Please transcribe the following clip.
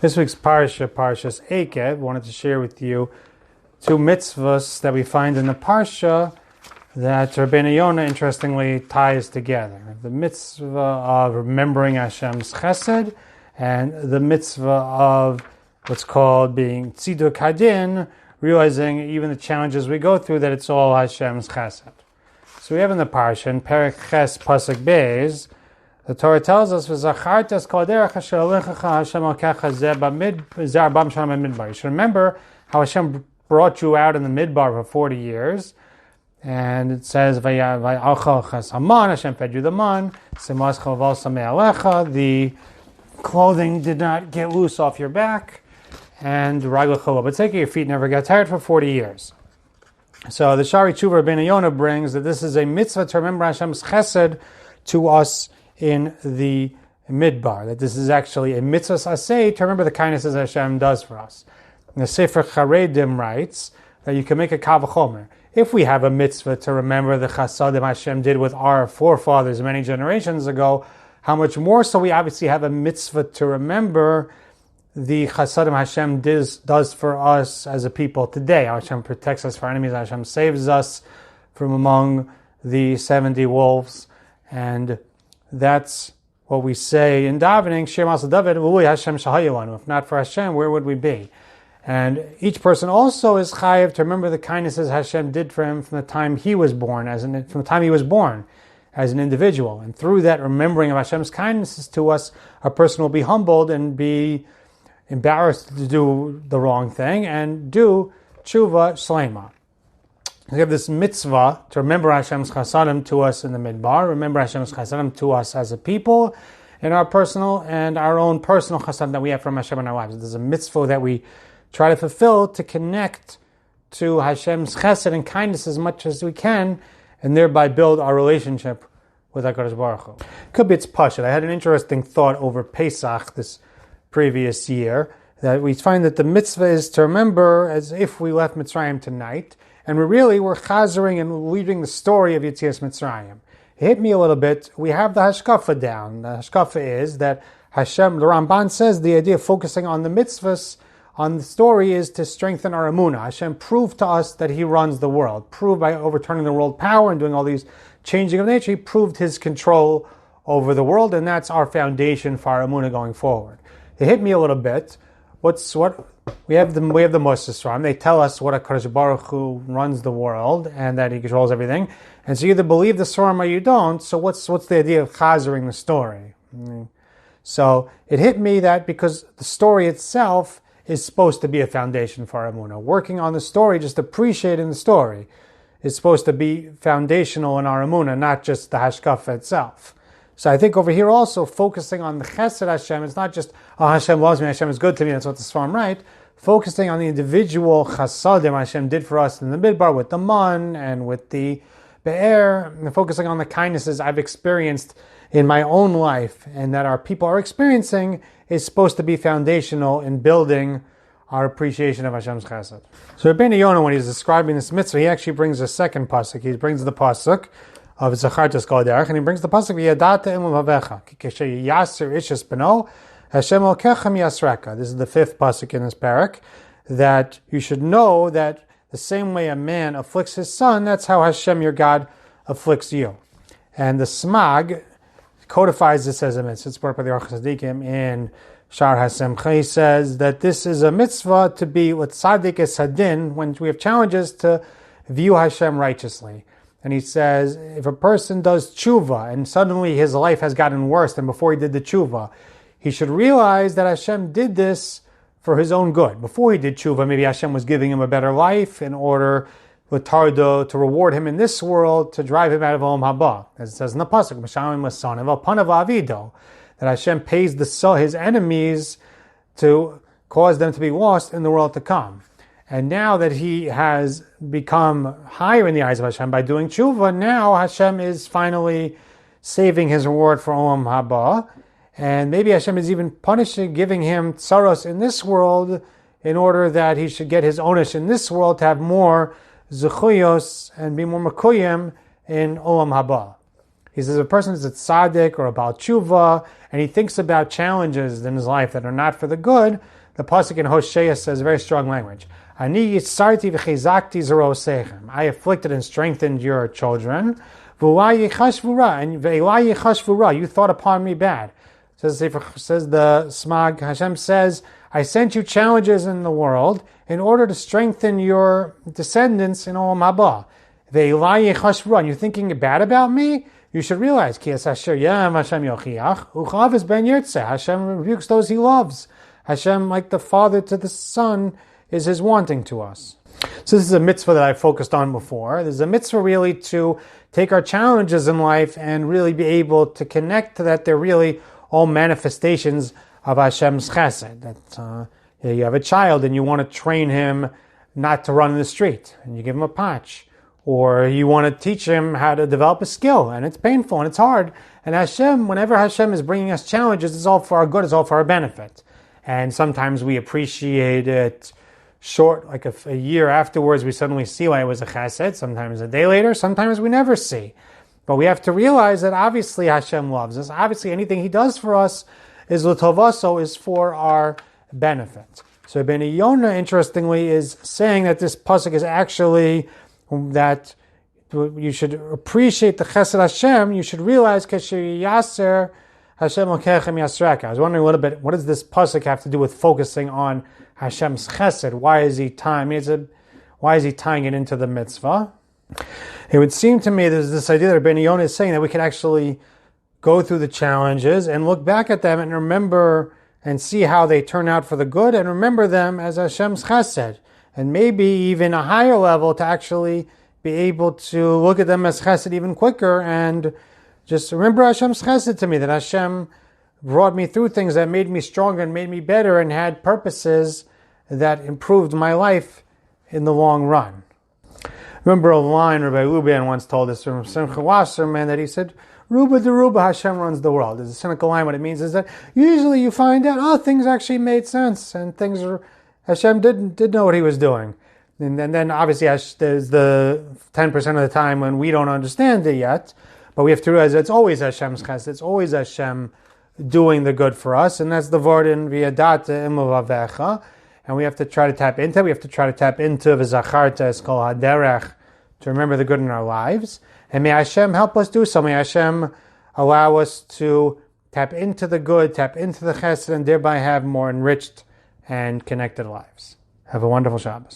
This week's Parsha, Parshas Eikev, wanted to share with you two mitzvos that we find in the Parsha that Rabbeinu Yona interestingly ties together. The mitzvah of remembering Hashem's Chesed and the mitzvah of what's called being tziduk hadin, realizing even the challenges we go through that it's all Hashem's Chesed. So we have in the Parsha, in Perek Ches Pasuk Beis, the Torah tells us, you should remember how Hashem brought you out in the Midbar for 40 years. And it says, Hashem fed you the man, the clothing did not get loose off your back, and but your feet never got tired for 40 years. So the Shari Tshuva Rabbeinu Yona brings that this is a mitzvah to remember Hashem's chesed to us in the Midbar, that this is actually a mitzvah aseh to remember the kindnesses Hashem does for us. And the Sefer Charedim writes that you can make a kavachomer. If we have a mitzvah to remember the chasadim Hashem did with our forefathers many generations ago, how much more so we obviously have a mitzvah to remember the chasadim Hashem does for us as a people today. Hashem protects us from enemies. Hashem saves us from among the 70 wolves. And that's what we say in davening, Shema David, Hashem Shahayilanu. If not for Hashem, where would we be? And each person also is chayav to remember the kindnesses Hashem did for him from the time he was born, as an individual. And through that remembering of Hashem's kindnesses to us, a person will be humbled and be embarrassed to do the wrong thing and do tshuva shlema. We have this mitzvah to remember Hashem's chasadim to us in the Midbar, remember Hashem's chasadim to us as a people, in our personal and our own personal chasadim that we have from Hashem in our lives. There's a mitzvah that we try to fulfill to connect to Hashem's chesed and kindness as much as we can, and thereby build our relationship with HaKadosh Baruch Hu. Could be it's Parsha. I had an interesting thought over Pesach this previous year, that we find that the mitzvah is to remember as if we left Mitzrayim tonight, and we're chazering and leaving the story of Yetzias Mitzrayim. It hit me a little bit. We have the hashkafa down. The hashkafa is that Hashem, the Ramban says, the idea of focusing on the mitzvahs, on the story, is to strengthen our emunah. Hashem proved to us that He runs the world. Proved by overturning the world power and doing all these changing of nature. He proved His control over the world, and that's our foundation for our emunah going forward. It hit me a little bit. We have the Moses from. They tell us what HaKadosh Baruch Hu runs the world and that He controls everything. And so you either believe the Svarim or you don't. So what's the idea of chazering the story? So it hit me that because the story itself is supposed to be a foundation for our emunah. Working on the story, just appreciating the story, is supposed to be foundational in our emunah, not just the hashkafa itself. So I think over here also, focusing on the chesed Hashem, it's not just, Hashem loves me, Hashem is good to me, that's what the Svarim write. Focusing on the individual chasadim Hashem did for us in the Midbar with the man and with the be'er, and focusing on the kindnesses I've experienced in my own life and that our people are experiencing, is supposed to be foundational in building our appreciation of Hashem's chesed. So Rabbeinu Yona, when he's describing this mitzvah, he actually brings a second pasuk. He brings the pasuk of Zachartas Koderach, and he brings the pasuk V'yadata imum havecha kishe yaser ishas beno Hashem elkechem yasreka. This is the fifth pasuk in this parak, that you should know that the same way a man afflicts his son, that's how Hashem your God afflicts you. And the Smag codifies this as a mitzvah. It's brought by the Aruch Tzadikim in Shar HaSimcha. He says that this is a mitzvah to be with tzaddik es hadin, when we have challenges, to view Hashem righteously. And he says, if a person does tshuva and suddenly his life has gotten worse than before he did the tshuva, he should realize that Hashem did this for his own good. Before he did tshuva, maybe Hashem was giving him a better life in order to reward him in this world, to drive him out of Olam Haba. As it says in the pasuk, that Hashem pays his enemies to cause them to be lost in the world to come. And now that he has become higher in the eyes of Hashem by doing tshuva, now Hashem is finally saving his reward for Olam Haba. And maybe Hashem is even giving him tsaros in this world in order that he should get his onish in this world to have more zechuyos and be more makuyim in Olam Haba. He says, a person is a tzaddik or a Baal Tshuva, and he thinks about challenges in his life that are not for the good, the pasuk in Hosea says very strong language. Ani yitzarti v'chizakti zarosechem. I afflicted and strengthened your children. V'ulai yichashvura. You thought upon me bad. Says the Smag, Hashem says, I sent you challenges in the world in order to strengthen your descendants in Olam Haba. Ve'ilai yichashvura. And you're thinking bad about me? You should realize, Ki es asher yam Hashem yochiach, uchav ben yirtzeh. Hashem rebukes those he loves. Hashem, like the father to the son, is his wanting to us. So this is a mitzvah that I focused on before. There's a mitzvah really to take our challenges in life and really be able to connect to that they're really all manifestations of Hashem's chesed. That you have a child and you want to train him not to run in the street, and you give him a patch. Or you want to teach him how to develop a skill, and it's painful and it's hard. And Hashem, whenever Hashem is bringing us challenges, it's all for our good, it's all for our benefit. And sometimes we appreciate it short, like a year afterwards, we suddenly see why it was a chesed. Sometimes a day later, sometimes we never see. But we have to realize that obviously Hashem loves us. Obviously anything he does for us is l'tovaso, is for our benefit. So Rabbeinu Yona, interestingly, is saying that this pasuk is actually that you should appreciate the Chesed Hashem. You should realize Kesher Yaser Hashem Lokechem Yasreka. I was wondering a little bit, what does this pasuk have to do with focusing on Hashem's Chesed? Why is he tying it into the mitzvah? It would seem to me there's this idea that Rabbeinu Yona is saying that we can actually go through the challenges and look back at them and remember and see how they turn out for the good, and remember them as Hashem's Chesed. And maybe even a higher level to actually be able to look at them as chesed even quicker and just remember Hashem's chesed to me, that Hashem brought me through things that made me stronger and made me better and had purposes that improved my life in the long run. Remember a line Rabbi Luban once told us from Simcha Wasserman that he said, Ruba de Ruba, Hashem runs the world. It's a cynical line. What it means is that usually you find out, things actually made sense and things are Hashem did know what he was doing. And then obviously there's the 10% of the time when we don't understand it yet, but we have to realize it's always Hashem's chesed, it's always Hashem doing the good for us, and that's the word in V'yadata imavavecha, and we have to try to tap into it. We have to try to tap into V'zacharta es kol haderech, to remember the good in our lives, and may Hashem help us do so. May Hashem allow us to tap into the good, tap into the chesed, and thereby have more enriched and connected lives. Have a wonderful Shabbos.